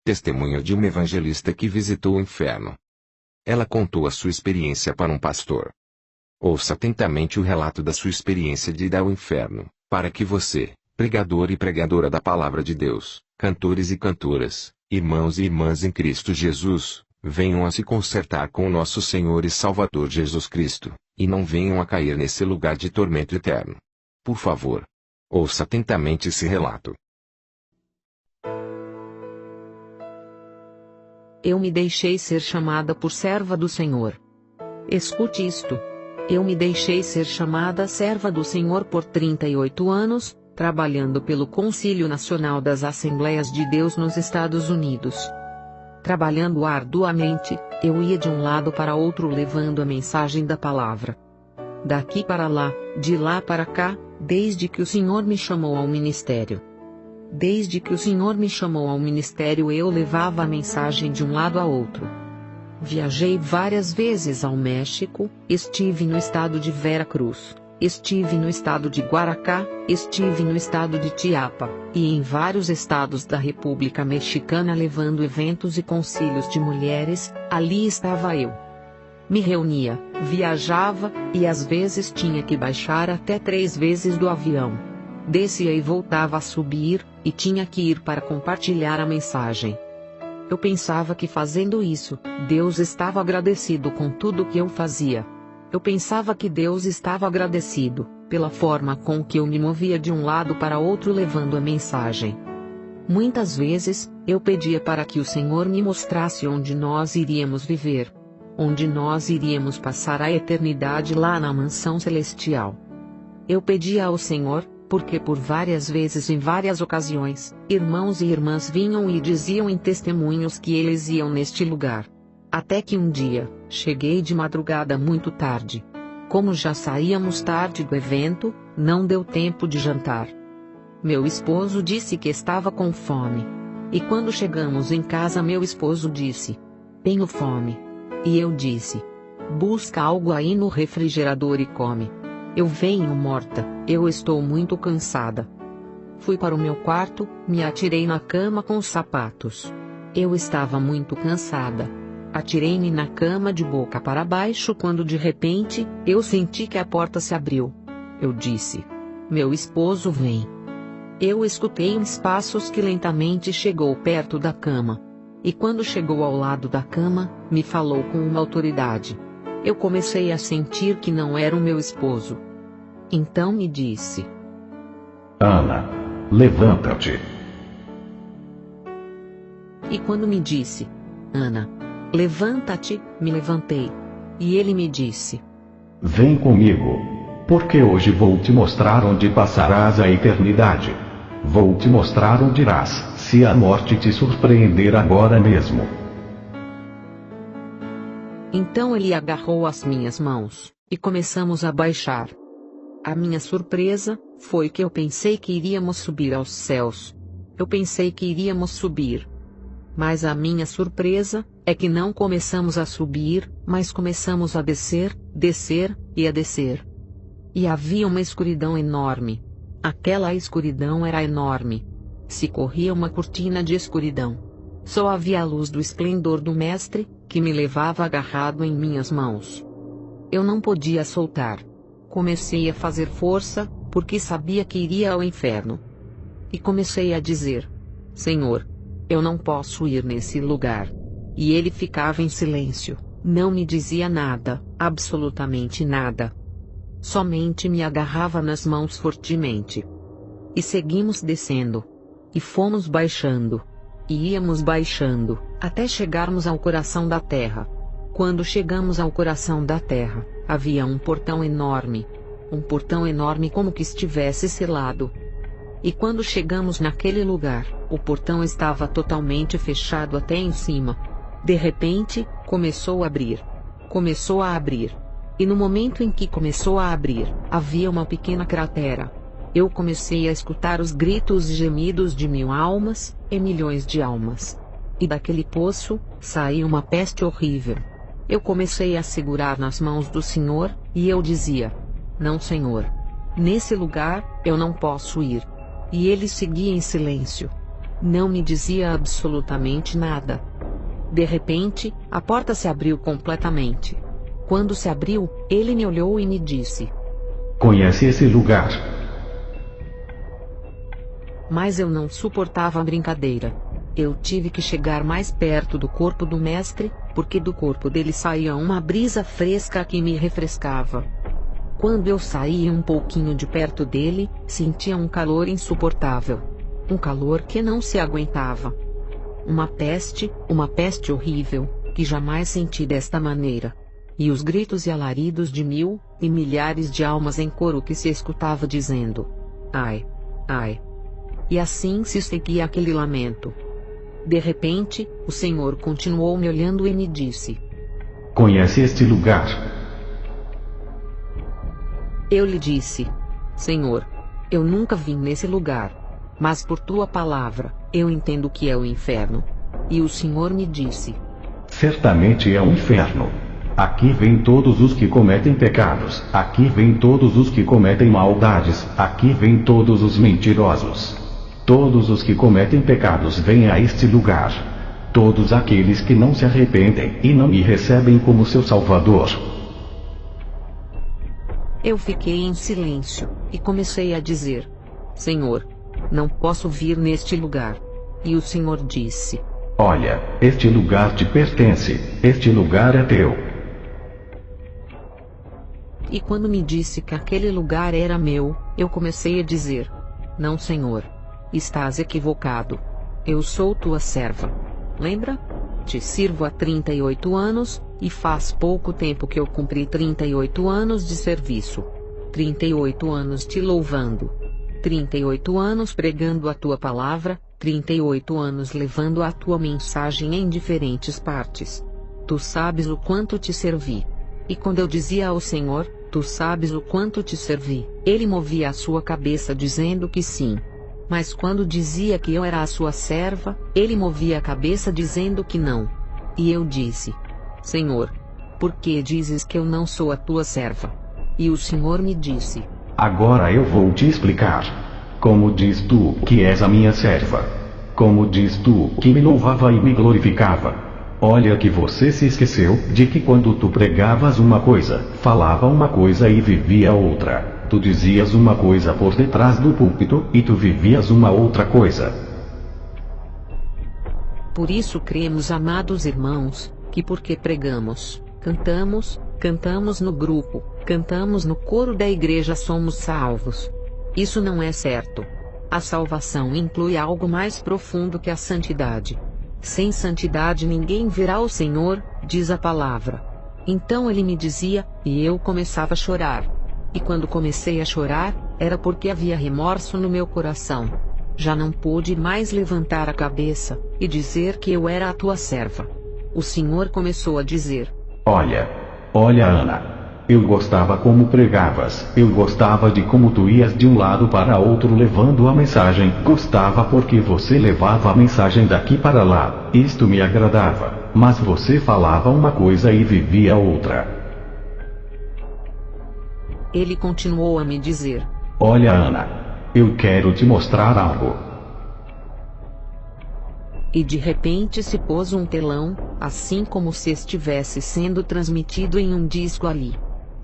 Testemunho de uma evangelista que visitou o inferno. Ela contou a sua experiência para um pastor. Ouça atentamente o relato da sua experiência de ir ao inferno, para que você, pregador e pregadora da palavra de Deus, cantores e cantoras, irmãos e irmãs em Cristo Jesus, venham a se consertar com o nosso Senhor e Salvador Jesus Cristo, e não venham a cair nesse lugar de tormento eterno. Por favor, ouça atentamente esse relato. Eu me deixei ser chamada por serva do Senhor. Escute isto. Eu me deixei ser chamada serva do Senhor por 38 anos, trabalhando pelo Concílio Nacional das Assembleias de Deus nos Estados Unidos. Trabalhando arduamente, eu ia de um lado para outro levando a mensagem da palavra. Daqui para lá, de lá para cá, desde que o Senhor me chamou ao ministério. Desde que o Senhor me chamou ao ministério eu levava a mensagem de um lado a outro. Viajei várias vezes ao México, estive no estado de Veracruz, estive no estado de Guaracá, estive no estado de Chiapas, e em vários estados da República Mexicana levando eventos e concílios de mulheres, ali estava eu. Me reunia, viajava, e às vezes tinha que baixar até 3 vezes do avião. Descia e voltava a subir, e tinha que ir para compartilhar a mensagem. Eu pensava que fazendo isso, Deus estava agradecido com tudo que eu fazia. Eu pensava que Deus estava agradecido, pela forma com que eu me movia de um lado para outro levando a mensagem. Muitas vezes, eu pedia para que o Senhor me mostrasse onde nós iríamos viver. Onde nós iríamos passar a eternidade lá na mansão celestial. Eu pedia ao Senhor, porque por várias vezes em várias ocasiões, irmãos e irmãs vinham e diziam em testemunhos que eles iam neste lugar. Até que um dia, cheguei de madrugada muito tarde. Como já saíamos tarde do evento, não deu tempo de jantar. Meu esposo disse que estava com fome. E quando chegamos em casa meu esposo disse: "Tenho fome." E eu disse: "Busca algo aí no refrigerador e come." Eu venho morta, eu estou muito cansada. Fui para o meu quarto, me atirei na cama com os sapatos. Eu estava muito cansada. Atirei-me na cama de boca para baixo quando de repente, eu senti que a porta se abriu. Eu disse: "Meu esposo vem." Eu escutei uns passos que lentamente chegou perto da cama. E quando chegou ao lado da cama, me falou com uma autoridade. Eu comecei a sentir que não era o meu esposo. Então me disse: "Ana, levanta-te." E quando me disse: "Ana, levanta-te", me levantei. E ele me disse: "Vem comigo, porque hoje vou te mostrar onde passarás a eternidade. Vou te mostrar onde irás, se a morte te surpreender agora mesmo." Então ele agarrou as minhas mãos, e começamos a baixar. A minha surpresa, foi que eu pensei que iríamos subir aos céus. Eu pensei que iríamos subir. Mas a minha surpresa, é que não começamos a subir, mas começamos a descer, descer, e a descer. E havia uma escuridão enorme. Aquela escuridão era enorme. Se corria uma cortina de escuridão. Só havia a luz do esplendor do Mestre, que me levava agarrado em minhas mãos. Eu não podia soltar. Comecei a fazer força, porque sabia que iria ao inferno. E comecei a dizer: "Senhor, eu não posso ir nesse lugar." E ele ficava em silêncio, não me dizia nada, absolutamente nada. Somente me agarrava nas mãos fortemente. E seguimos descendo. E fomos baixando. E íamos baixando, até chegarmos ao coração da terra. Quando chegamos ao coração da terra, havia um portão enorme. Um portão enorme como que estivesse selado. E quando chegamos naquele lugar, o portão estava totalmente fechado até em cima. De repente, começou a abrir. Começou a abrir. E no momento em que começou a abrir, havia uma pequena cratera. Eu comecei a escutar os gritos e gemidos de 1000 almas, e milhões de almas. E daquele poço, saiu uma peste horrível. Eu comecei a segurar nas mãos do Senhor, e eu dizia: "Não, Senhor. Nesse lugar, eu não posso ir." E ele seguia em silêncio. Não me dizia absolutamente nada. De repente, a porta se abriu completamente. Quando se abriu, ele me olhou e me disse: Conhece esse lugar? Mas eu não suportava a brincadeira. Eu tive que chegar mais perto do corpo do mestre, porque do corpo dele saía uma brisa fresca que me refrescava. Quando eu saía um pouquinho de perto dele, sentia um calor insuportável. Um calor que não se aguentava. Uma peste horrível, que jamais senti desta maneira. E os gritos e alaridos de mil e milhares de almas em coro que se escutava dizendo: ai, ai. E assim se seguia aquele lamento. De repente, o Senhor continuou me olhando e me disse: Conhece este lugar? Eu lhe disse: Senhor, eu nunca vim nesse lugar. Mas por tua palavra, eu entendo que é o inferno. E o Senhor me disse: Certamente é o inferno. Aqui vêm todos os que cometem pecados, aqui vêm todos os que cometem maldades, aqui vêm todos os mentirosos. Todos os que cometem pecados vêm a este lugar. Todos aqueles que não se arrependem e não me recebem como seu Salvador. Eu fiquei em silêncio, e comecei a dizer: Senhor, não posso vir neste lugar. E o Senhor disse: Olha, este lugar te pertence, este lugar é teu. E quando me disse que aquele lugar era meu, eu comecei a dizer: Não, Senhor. Estás equivocado. Eu sou tua serva. Lembra? Te sirvo há 38 anos, e faz pouco tempo que eu cumpri 38 anos de serviço. 38 anos te louvando. 38 anos pregando a tua palavra, 38 anos levando a tua mensagem em diferentes partes. Tu sabes o quanto te servi. E quando eu dizia ao Senhor: Tu sabes o quanto te servi, ele movia a sua cabeça dizendo que sim. Mas quando dizia que eu era a sua serva, ele movia a cabeça dizendo que não. E eu disse: Senhor, por que dizes que eu não sou a tua serva? E o Senhor me disse: Agora eu vou te explicar. Como diz tu que és a minha serva? Como diz tu que me louvava e me glorificava? Olha que você se esqueceu de que quando tu pregavas uma coisa, falava uma coisa e vivia outra. Tu dizias uma coisa por detrás do púlpito, e tu vivias uma outra coisa. Por isso cremos, amados irmãos, que porque pregamos, cantamos no grupo, cantamos no coro da igreja somos salvos. Isso não é certo. A salvação inclui algo mais profundo que a santidade. Sem santidade ninguém verá o Senhor, diz a palavra. Então ele me dizia, e eu começava a chorar. E quando comecei a chorar, era porque havia remorso no meu coração. Já não pude mais levantar a cabeça e dizer que eu era a tua serva. O Senhor começou a dizer: Olha, Ana. Eu gostava como pregavas, eu gostava de como tu ias de um lado para outro levando a mensagem, gostava porque você levava a mensagem daqui para lá, isto me agradava, mas você falava uma coisa e vivia outra. Ele continuou a me dizer: Olha, Ana, eu quero te mostrar algo. E de repente se pôs um telão, assim como se estivesse sendo transmitido em um disco ali.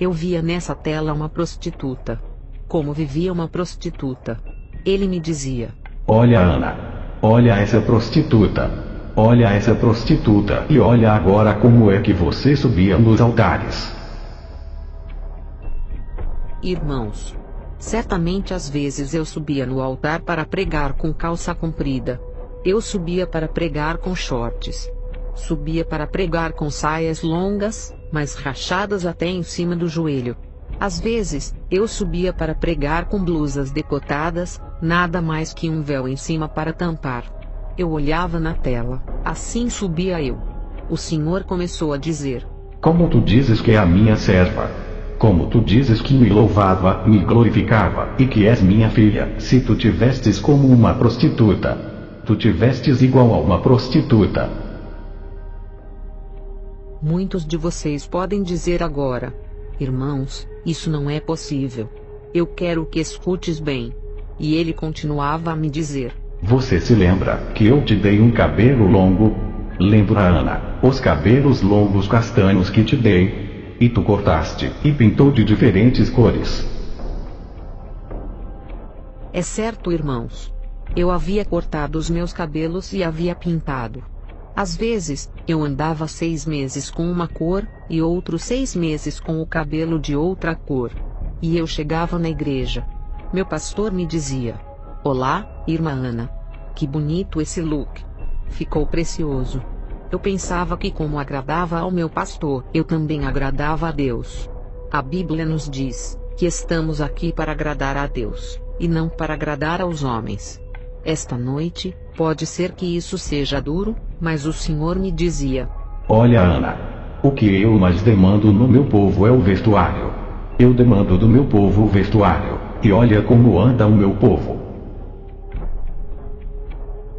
Eu via nessa tela uma prostituta. Como vivia uma prostituta. Ele me dizia: Olha, Ana, olha essa prostituta. Olha essa prostituta e olha agora como é que você subia nos altares. Irmãos, certamente às vezes eu subia no altar para pregar com calça comprida. Eu subia para pregar com shorts. Subia para pregar com saias longas, mas rachadas até em cima do joelho. Às vezes, eu subia para pregar com blusas decotadas, nada mais que um véu em cima para tampar. Eu olhava na tela, assim subia eu. O Senhor começou a dizer: Como tu dizes que é a minha serva? Como tu dizes que me louvava, me glorificava, e que és minha filha, se tu te vestes como uma prostituta? Tu te vestes igual a uma prostituta. Muitos de vocês podem dizer agora: Irmãos, isso não é possível. Eu quero que escutes bem. E ele continuava a me dizer: Você se lembra que eu te dei um cabelo longo? Lembra, Ana, os cabelos longos castanhos que te dei? E tu cortaste e pintou de diferentes cores. É certo, irmãos. Eu havia cortado os meus cabelos e havia pintado. Às vezes, eu andava 6 meses com uma cor, e outros 6 meses com o cabelo de outra cor. E eu chegava na igreja. Meu pastor me dizia: "Olá, irmã Ana. Que bonito esse look. Ficou precioso." Eu pensava que, como agradava ao meu pastor, eu também agradava a Deus. A Bíblia nos diz que estamos aqui para agradar a Deus, e não para agradar aos homens. Esta noite, pode ser que isso seja duro, mas o Senhor me dizia: Olha, Ana, o que eu mais demando no meu povo é o vestuário. Eu demando do meu povo o vestuário, e olha como anda o meu povo.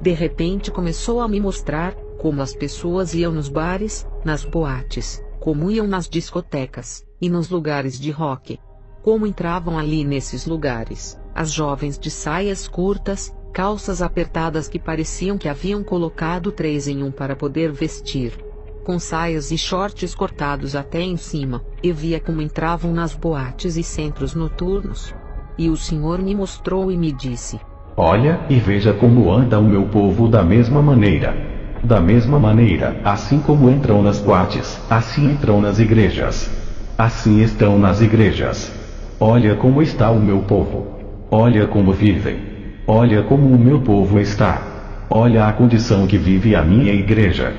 De repente começou a me mostrar como as pessoas iam nos bares, nas boates, como iam nas discotecas, e nos lugares de rock. Como entravam ali nesses lugares, as jovens de saias curtas, calças apertadas que pareciam que haviam colocado 3 em 1 para poder vestir. Com saias e shorts cortados até em cima, e via como entravam nas boates e centros noturnos. E o Senhor me mostrou e me disse: Olha e veja como anda o meu povo da mesma maneira. Da mesma maneira, assim como entram nas boates, assim entram nas igrejas. Assim estão nas igrejas. Olha como está o meu povo. Olha como vivem. Olha como o meu povo está. Olha a condição que vive a minha igreja.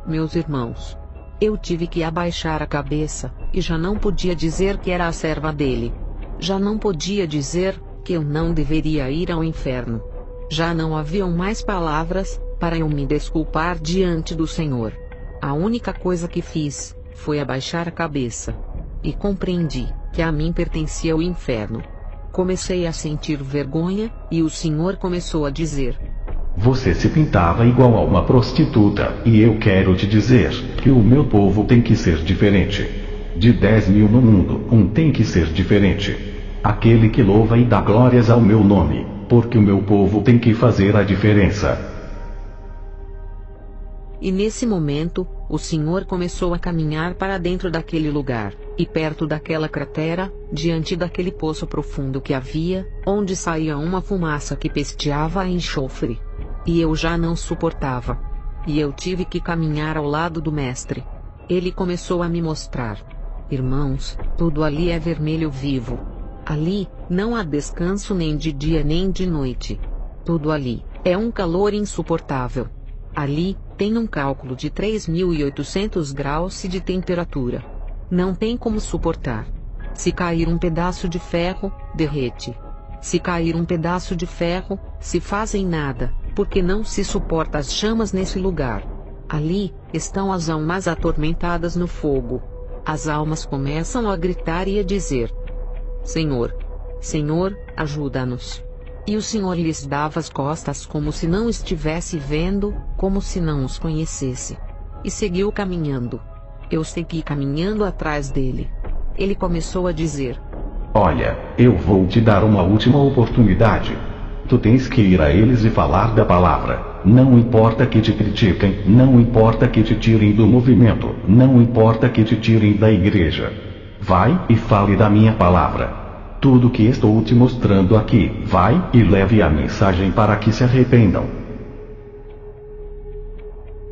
Meus irmãos, eu tive que abaixar a cabeça, e já não podia dizer que era a serva dele. Já não podia dizer que eu não deveria ir ao inferno. Já não haviam mais palavras para eu me desculpar diante do Senhor. A única coisa que fiz foi abaixar a cabeça. E compreendi que a mim pertencia o inferno. Comecei a sentir vergonha, e o Senhor começou a dizer: Você se pintava igual a uma prostituta, e eu quero te dizer que o meu povo tem que ser diferente. De 10.000 no mundo, um tem que ser diferente. Aquele que louva e dá glórias ao meu nome, porque o meu povo tem que fazer a diferença. E nesse momento, o Senhor começou a caminhar para dentro daquele lugar, e perto daquela cratera, diante daquele poço profundo que havia, onde saía uma fumaça que pesteava a enxofre. E eu já não suportava. E eu tive que caminhar ao lado do mestre. Ele começou a me mostrar: Irmãos, tudo ali é vermelho vivo. Ali, não há descanso nem de dia nem de noite. Tudo ali é um calor insuportável. Ali, tem um cálculo de 3.800 graus de temperatura. Não tem como suportar. Se cair um pedaço de ferro, derrete. Se cair um pedaço de ferro, se fazem nada, porque não se suporta as chamas nesse lugar. Ali, estão as almas atormentadas no fogo. As almas começam a gritar e a dizer: Senhor, Senhor, ajuda-nos. E o Senhor lhes dava as costas como se não estivesse vendo, como se não os conhecesse. E seguiu caminhando. Eu segui caminhando atrás dele. Ele começou a dizer: Olha, eu vou te dar uma última oportunidade. Tu tens que ir a eles e falar da palavra. Não importa que te critiquem, não importa que te tirem do movimento, não importa que te tirem da igreja. Vai e fale da minha palavra. Tudo que estou te mostrando aqui, vai e leve a mensagem para que se arrependam.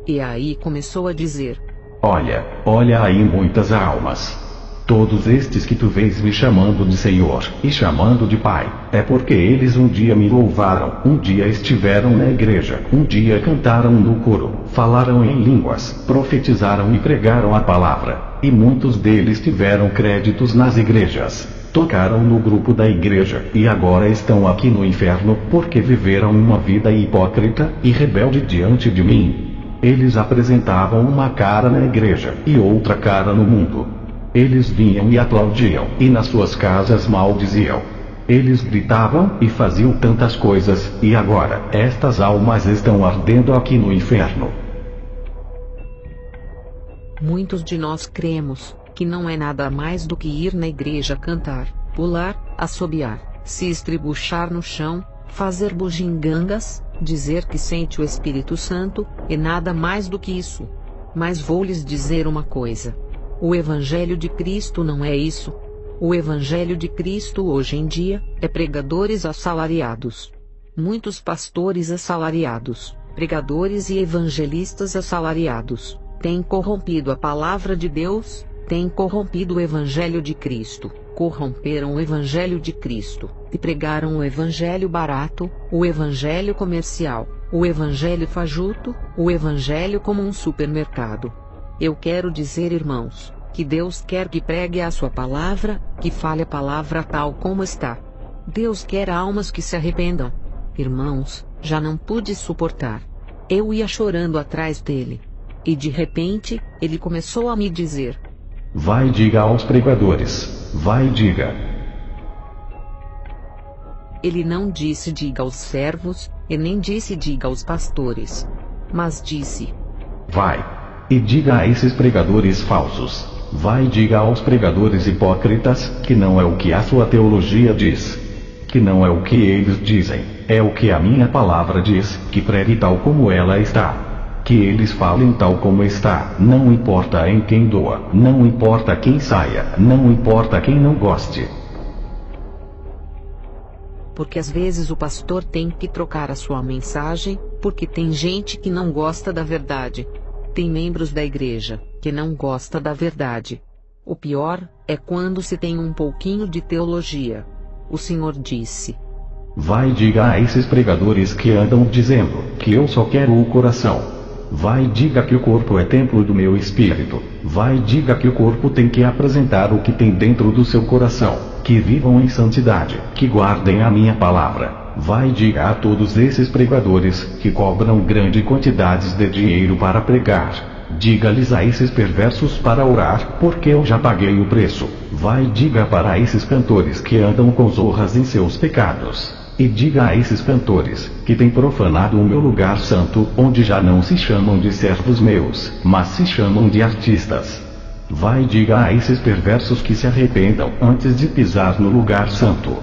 E aí começou a dizer: Olha aí muitas almas. Todos estes que tu vês me chamando de Senhor, e chamando de Pai, é porque eles um dia me louvaram, um dia estiveram na igreja, um dia cantaram no coro, falaram em línguas, profetizaram e pregaram a palavra, e muitos deles tiveram créditos nas igrejas. Tocaram no grupo da igreja, e agora estão aqui no inferno, porque viveram uma vida hipócrita e rebelde diante de mim. Eles apresentavam uma cara na igreja, e outra cara no mundo. Eles vinham e aplaudiam, e nas suas casas maldiziam. Eles gritavam e faziam tantas coisas, e agora, estas almas estão ardendo aqui no inferno. Muitos de nós cremos que não é nada mais do que ir na igreja cantar, pular, assobiar, se estribuchar no chão, fazer bugigangas, dizer que sente o Espírito Santo, e nada mais do que isso. Mas vou lhes dizer uma coisa. O Evangelho de Cristo não é isso. O Evangelho de Cristo hoje em dia, é pregadores assalariados. Muitos pastores assalariados, pregadores e evangelistas assalariados, têm corrompido a palavra de Deus, têm corrompido o Evangelho de Cristo, corromperam o Evangelho de Cristo, e pregaram o Evangelho barato, o Evangelho comercial, o Evangelho fajuto, o Evangelho como um supermercado. Eu quero dizer, irmãos, que Deus quer que pregue a sua palavra, que fale a palavra tal como está. Deus quer almas que se arrependam. Irmãos, já não pude suportar. Eu ia chorando atrás dele. E de repente, ele começou a me dizer: vai, diga aos pregadores. Vai, diga. Ele não disse diga aos servos, e nem disse diga aos pastores. Mas disse: vai, e diga a esses pregadores falsos. Vai, diga aos pregadores hipócritas, que não é o que a sua teologia diz. Que não é o que eles dizem, é o que a minha palavra diz, que pregue tal como ela está. Que eles falem tal como está, não importa em quem doa, não importa quem saia, não importa quem não goste. Porque às vezes o pastor tem que trocar a sua mensagem, porque tem gente que não gosta da verdade. Tem membros da igreja que não gosta da verdade. O pior é quando se tem um pouquinho de teologia. O Senhor disse: vai, diga a esses pregadores que andam dizendo que eu só quero o coração. Vai, diga que o corpo é templo do meu espírito. Vai, diga que o corpo tem que apresentar o que tem dentro do seu coração. Que vivam em santidade, que guardem a minha palavra. Vai, diga a todos esses pregadores que cobram grandes quantidades de dinheiro para pregar. Diga-lhes a esses perversos para orar, porque eu já paguei o preço. Vai, diga para esses cantores que andam com zorras em seus pecados. E diga a esses cantores que têm profanado o meu lugar santo, onde já não se chamam de servos meus, mas se chamam de artistas. Vai, diga a esses perversos que se arrependam antes de pisar no lugar santo.